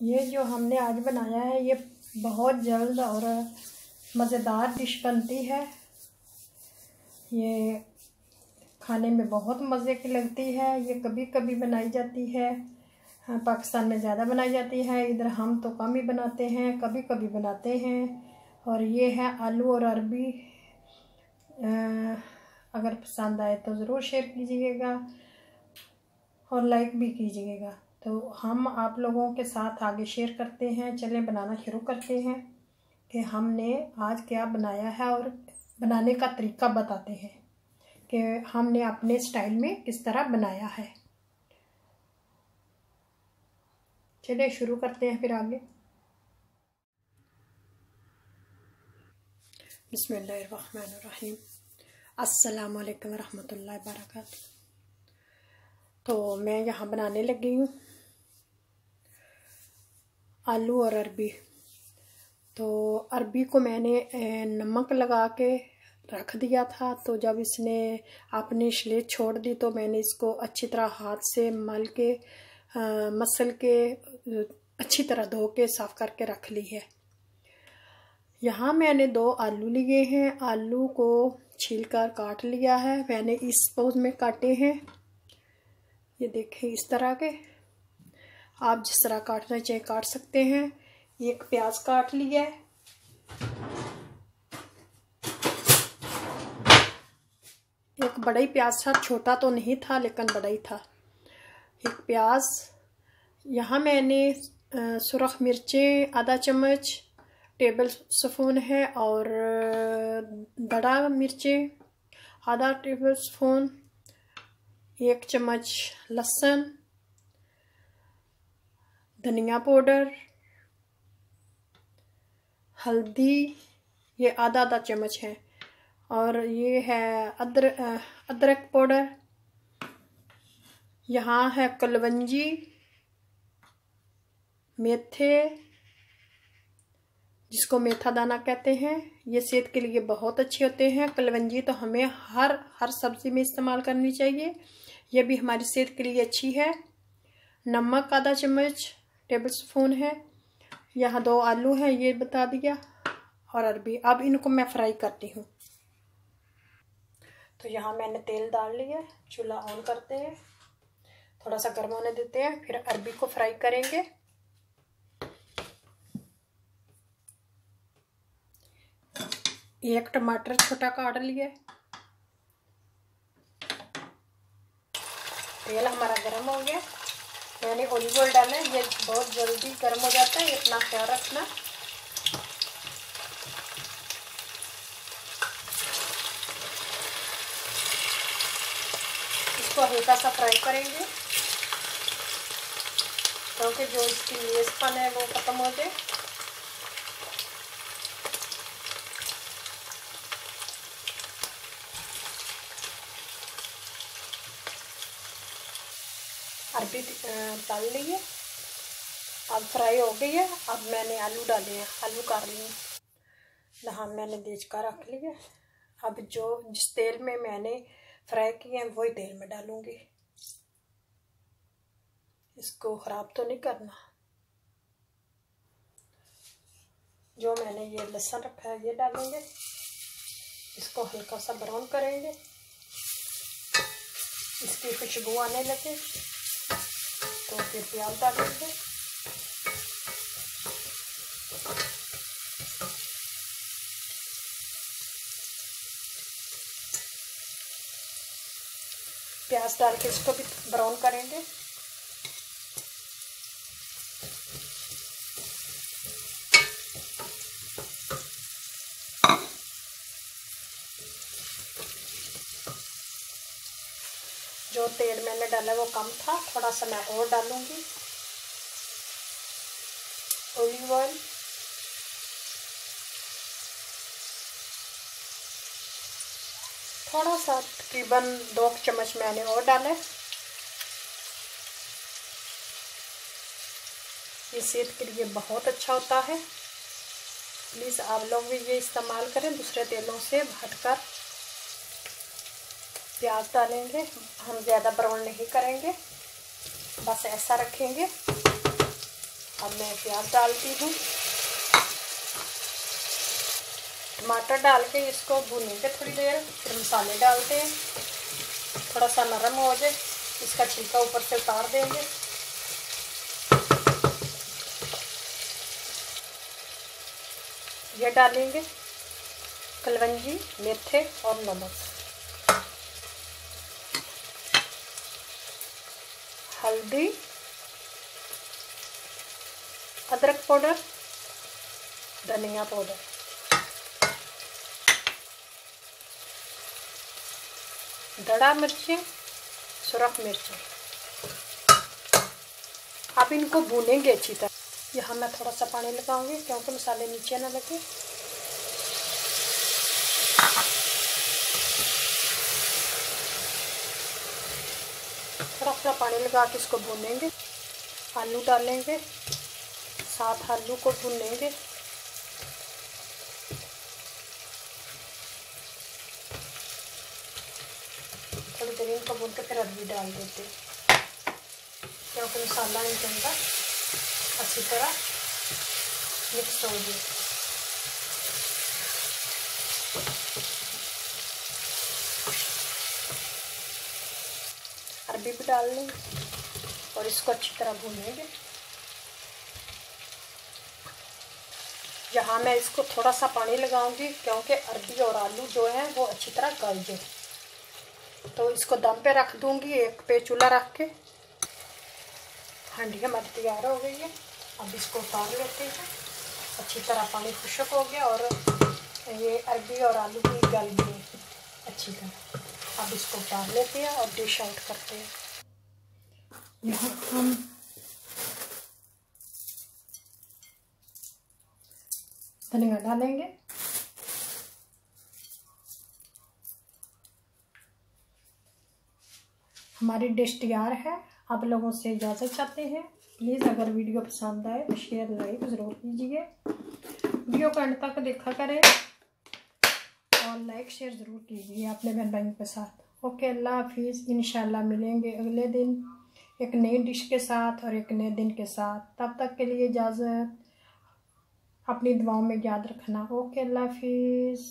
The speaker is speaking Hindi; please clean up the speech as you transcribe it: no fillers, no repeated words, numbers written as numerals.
ये जो हमने आज बनाया है ये बहुत जल्द और मज़ेदार डिश बनती है। ये खाने में बहुत मज़े की लगती है। ये कभी कभी बनाई जाती है, हाँ, पाकिस्तान में ज़्यादा बनाई जाती है, इधर हम तो कम ही बनाते हैं, कभी कभी बनाते हैं। और ये है आलू और अरबी। अगर पसंद आए तो ज़रूर शेयर कीजिएगा और लाइक भी कीजिएगा। तो हम आप लोगों के साथ आगे शेयर करते हैं। चलें बनाना शुरू करते हैं कि हमने आज क्या बनाया है और बनाने का तरीका बताते हैं कि हमने अपने स्टाइल में किस तरह बनाया है। चलिए शुरू करते हैं फिर आगे। बिस्मिल्लाहिर्रहमानिर्रहीम। अस्सलाम वालेकुम रहमतुल्लाहि वबरकातुहू। तो मैं यहाँ बनाने लगी हूँ आलू और अरबी। तो अरबी को मैंने नमक लगा के रख दिया था, तो जब इसने अपनी स्लेट छोड़ दी तो मैंने इसको अच्छी तरह हाथ से मल के मसल के अच्छी तरह धो के साफ़ करके रख ली है। यहाँ मैंने 2 आलू लिए हैं। आलू को छीलकर काट लिया है। मैंने इस पोज में काटे हैं, ये देखें इस तरह के। आप जिस तरह काटना चाहे काट सकते हैं। एक प्याज काट लिया है, एक बड़ा ही प्याज था, छोटा तो नहीं था लेकिन बड़ा ही था। एक प्याज। यहाँ मैंने सुरख मिर्चें आधा चम्मच टेबल स्पून है और दड़ा मिर्चें आधा टेबल स्पून, 1 चम्मच लहसुन, धनिया पाउडर, हल्दी ये आधा चम्मच है, और ये है अदरक पाउडर। यहाँ है कलवंजी, मेथे जिसको मेथा दाना कहते हैं, ये सेहत के लिए बहुत अच्छे होते हैं। कलवंजी तो हमें हर सब्जी में इस्तेमाल करनी चाहिए, ये भी हमारी सेहत के लिए अच्छी है। नमक आधा चम्मच टेबल स्पून है। यहाँ 2 आलू हैं, ये बता दिया, और अरबी। अब इनको मैं फ्राई करती हूँ। तो यहाँ मैंने तेल डाल लिया, चूल्हा ऑन करते हैं, थोड़ा सा गर्म होने देते हैं, फिर अरबी को फ्राई करेंगे। एक टमाटर छोटा काट लिया। तेल हमारा गर्म हो गया, मैंने ऑलिव ऑयल डाला है, ये बहुत जल्दी गर्म हो जाता है, इतना ख्याल रखना। इसको हल्का सा फ्राई करेंगे क्योंकि जो इसकी लेसपन है वो खत्म हो जाए। अरबी डाल ली है, अब फ्राई हो गई है। अब मैंने आलू डाले हैं, आलू काट लिए। यहाँ मैंने देज का रख लिया। अब जिस तेल में मैंने फ्राई किए हैं वही तेल में डालूंगी, इसको ख़राब तो नहीं करना। जो मैंने ये लहसुन रखा है ये डालेंगे, इसको हल्का सा ब्राउन करेंगे, इसकी खुशबू आने लगे तो फिर प्याज डालेंगे। प्याज डाल के इसको भी ब्राउन करेंगे। जो तेल मैंने डाला वो कम था, थोड़ा सा मैं और डालूंगी। ऑलिव ऑयल, थोड़ा सा तकरीबन 2 चम्मच मैंने और डाला। ये सेहत के लिए बहुत अच्छा होता है, प्लीज़ आप लोग भी ये इस्तेमाल करें। दूसरे तेलों से हटकर प्याज डालेंगे, हम ज़्यादा ब्राउन नहीं करेंगे, बस ऐसा रखेंगे। अब मैं प्याज डालती हूँ। टमाटर डाल के इसको भूनेंगे थोड़ी देर, फिर मसाले डालते हैं। थोड़ा सा नरम हो जाए, इसका छिलका ऊपर से उतार देंगे। ये डालेंगे कलवंजी, मेथे और नमक, हल्दी, अदरक पाउडर, धनिया पाउडर, दड़ा मिर्चें, सुरख मिर्चें। आप इनको भूनेंगे अच्छी तरह। यहाँ मैं थोड़ा सा पानी लगाऊंगी क्योंकि मसाले नीचे ना लगे। थोड़ा थोड़ा पानी लगा के इसको भूनेंगे। आलू डालेंगे, 7 आलू को भूनेंगे। थोड़ी देर इनको भून के फिर अरबी डाल देते क्योंकि मसाला इनके अंदर अच्छी तरह मिक्स हो जाए। अरबी भी डाल लेंगे और इसको अच्छी तरह भूनेंगे। यहाँ मैं इसको थोड़ा सा पानी लगाऊंगी क्योंकि अरबी और आलू जो है वो अच्छी तरह गल जाए। तो इसको दम पे रख दूंगी, एक पे चूल्हा रख के। हांडी हमारी तैयार हो गई है। अब इसको उतार लेते हैं। अच्छी तरह पानी खुश्क हो गया और ये अरबी और आलू भी गल गए अच्छी तरह। अब इसको उतार लेते हैं और डिश आउट करते हैं। यहाँ हम धनिया डालेंगे, हमारी डिश तैयार है। आप लोगों से इजाज़त चाहते हैं। प्लीज़ अगर वीडियो पसंद आए तो शेयर लाइक ज़रूर कीजिए। वीडियो को एंड तक देखा करें और लाइक शेयर ज़रूर कीजिए अपने बहन भाइयों के साथ। ओके, अल्लाह हाफिज़। इंशाल्लाह मिलेंगे अगले दिन एक नई डिश के साथ और एक नए दिन के साथ। तब तक के लिए इजाज़त, अपनी दुआओं में याद रखना। ओके, अल्लाह हाफिज़।